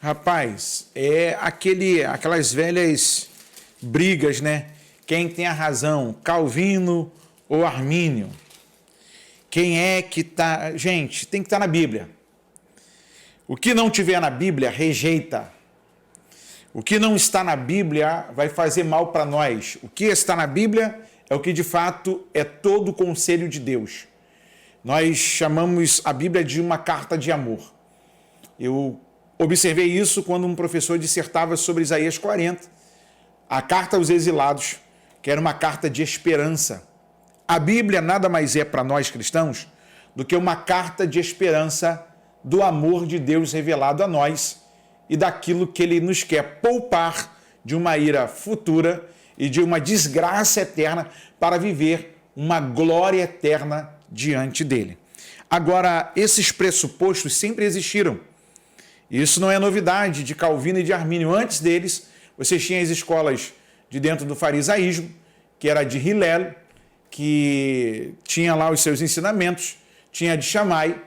Rapaz, aquelas velhas brigas, né? Quem tem a razão, Calvino ou Armínio? Quem é que tá... Gente, tem que estar na Bíblia. O que não tiver na Bíblia, rejeita. O que não está na Bíblia vai fazer mal para nós. O que está na Bíblia é o que de fato é todo o conselho de Deus. Nós chamamos a Bíblia de uma carta de amor. Eu observei isso quando um professor dissertava sobre Isaías 40, a carta aos exilados, que era uma carta de esperança. A Bíblia nada mais é para nós cristãos do que uma carta de esperança do amor de Deus revelado a nós e daquilo que Ele nos quer poupar de uma ira futura e de uma desgraça eterna para viver uma glória eterna diante dEle. Agora, esses pressupostos sempre existiram. Isso não é novidade de Calvino e de Armínio. Antes deles, vocês tinham as escolas de dentro do farisaísmo, que era de Hillel, que tinha lá os seus ensinamentos, tinha a de Shammai,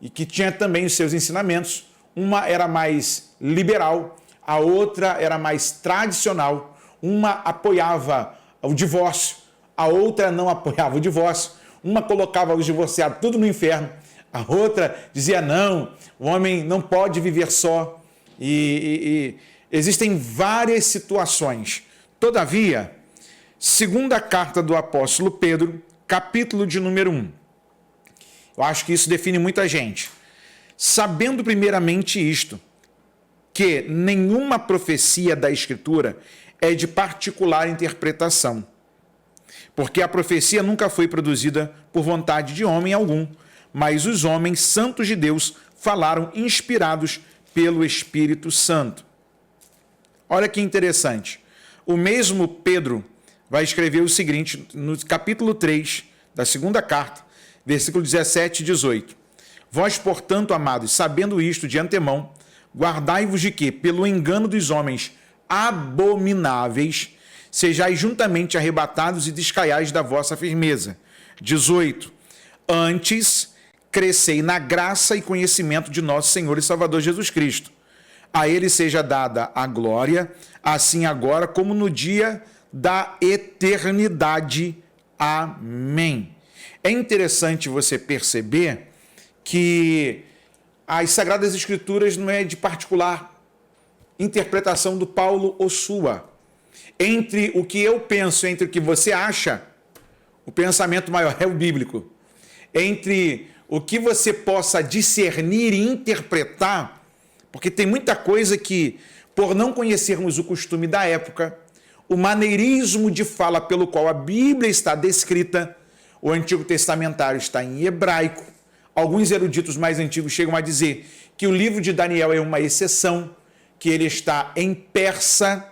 e que tinha também os seus ensinamentos. Uma era mais liberal, a outra era mais tradicional. Uma apoiava o divórcio, a outra não apoiava o divórcio. Uma colocava os divorciados tudo no inferno, a outra dizia não, o homem não pode viver só. E existem várias situações. Todavia, segunda carta do apóstolo Pedro, capítulo de número 1. Eu acho que isso define muita gente. Sabendo primeiramente isto, que nenhuma profecia da Escritura é de particular interpretação, porque a profecia nunca foi produzida por vontade de homem algum, mas os homens santos de Deus falaram inspirados pelo Espírito Santo. Olha que interessante. O mesmo Pedro vai escrever o seguinte, no capítulo 3 da segunda carta, versículo 17 e 18. Vós, portanto, amados, sabendo isto de antemão, guardai-vos de que, pelo engano dos homens abomináveis, sejais juntamente arrebatados e descaiais da vossa firmeza. 18. Antes, crescei na graça e conhecimento de nosso Senhor e Salvador Jesus Cristo. A Ele seja dada a glória, assim agora como no dia da eternidade. Amém. É interessante você perceber que as Sagradas Escrituras não é de particular interpretação do Paulo ou sua. Entre o que eu penso, entre o que você acha, o pensamento maior é o bíblico. Entre o que você possa discernir e interpretar, porque tem muita coisa que, por não conhecermos o costume da época, o maneirismo de fala pelo qual a Bíblia está descrita, o Antigo Testamentário está em hebraico, alguns eruditos mais antigos chegam a dizer que o livro de Daniel é uma exceção, que ele está em persa.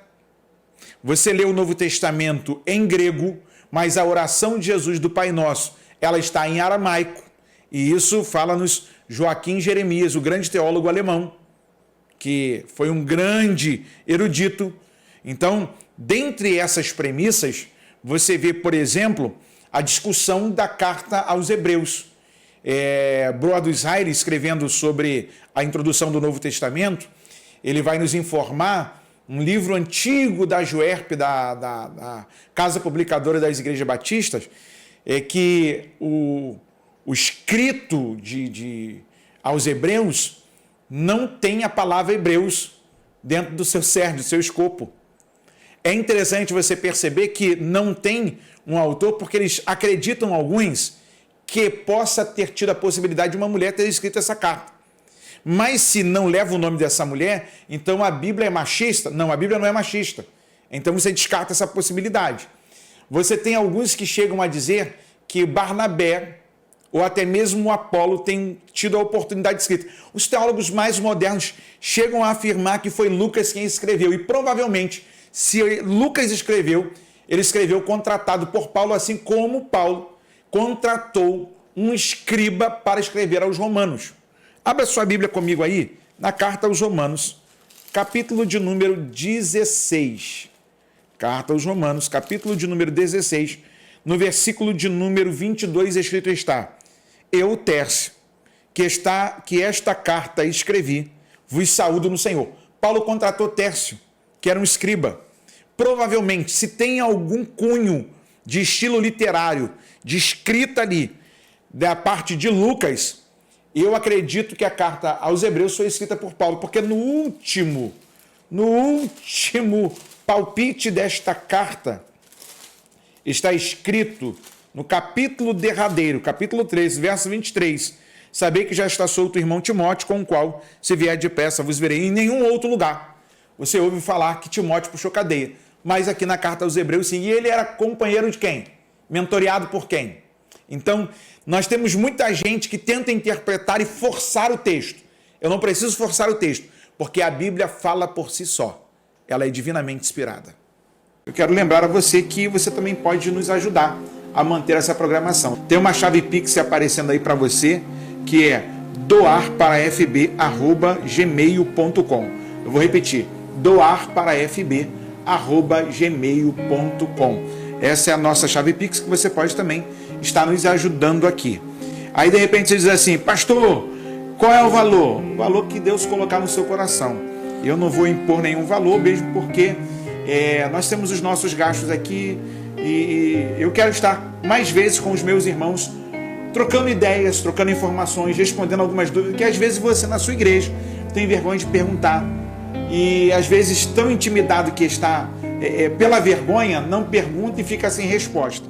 Você lê o Novo Testamento em grego, mas a oração de Jesus do Pai Nosso, ela está em aramaico. E isso fala-nos Joaquim Jeremias, o grande teólogo alemão, que foi um grande erudito. Então, dentre essas premissas, você vê, por exemplo, a discussão da carta aos Hebreus. Broado Israel, escrevendo sobre a introdução do Novo Testamento, ele vai nos informar, um livro antigo da Juerp, da Casa Publicadora das Igrejas Batistas, que o escrito aos Hebreus não tem a palavra Hebreus dentro do seu cerne, do seu escopo. É interessante você perceber que não tem um autor, porque eles acreditam, alguns, que possa ter tido a possibilidade de uma mulher ter escrito essa carta. Mas se não leva o nome dessa mulher, então a Bíblia é machista? Não, a Bíblia não é machista. Então você descarta essa possibilidade. Você tem alguns que chegam a dizer que Barnabé, ou até mesmo o Apolo, tem tido a oportunidade de escrita. Os teólogos mais modernos chegam a afirmar que foi Lucas quem escreveu. E provavelmente, se Lucas escreveu, ele escreveu contratado por Paulo, assim como Paulo contratou um escriba para escrever aos Romanos. Abra sua Bíblia comigo aí, na carta aos Romanos, capítulo de número 16. Carta aos Romanos, capítulo de número 16, no versículo de número 22, escrito está: Eu, Tércio, que esta carta escrevi, vos saúdo no Senhor. Paulo contratou Tércio, que era um escriba. Provavelmente, se tem algum cunho de estilo literário, de escrita ali, da parte de Lucas, eu acredito que a carta aos Hebreus foi escrita por Paulo, porque no último palpite desta carta, está escrito no capítulo derradeiro, capítulo 13, verso 23, sabei que já está solto o irmão Timóteo, com o qual, se vier depressa, vos verei em nenhum outro lugar. Você ouve falar que Timóteo puxou cadeia, mas aqui na carta aos Hebreus, sim, e ele era companheiro de quem? Mentoreado por quem? Então, nós temos muita gente que tenta interpretar e forçar o texto. Eu não preciso forçar o texto, porque a Bíblia fala por si só. Ela é divinamente inspirada. Eu quero lembrar a você que você também pode nos ajudar a manter essa programação. Tem uma chave Pix aparecendo aí para você, que é doarparafb@gmail.com. Eu vou repetir, doarparafb@gmail.com. Essa é a nossa chave Pix, que você pode também estar nos ajudando aqui. Aí, de repente, você diz assim, pastor, qual é o valor? O valor que Deus colocar no seu coração. Eu não vou impor nenhum valor, mesmo porque nós temos os nossos gastos aqui e eu quero estar mais vezes com os meus irmãos, trocando ideias, trocando informações, respondendo algumas dúvidas, que às vezes você na sua igreja tem vergonha de perguntar. E às vezes tão intimidado que está pela vergonha, não pergunta e fica sem resposta.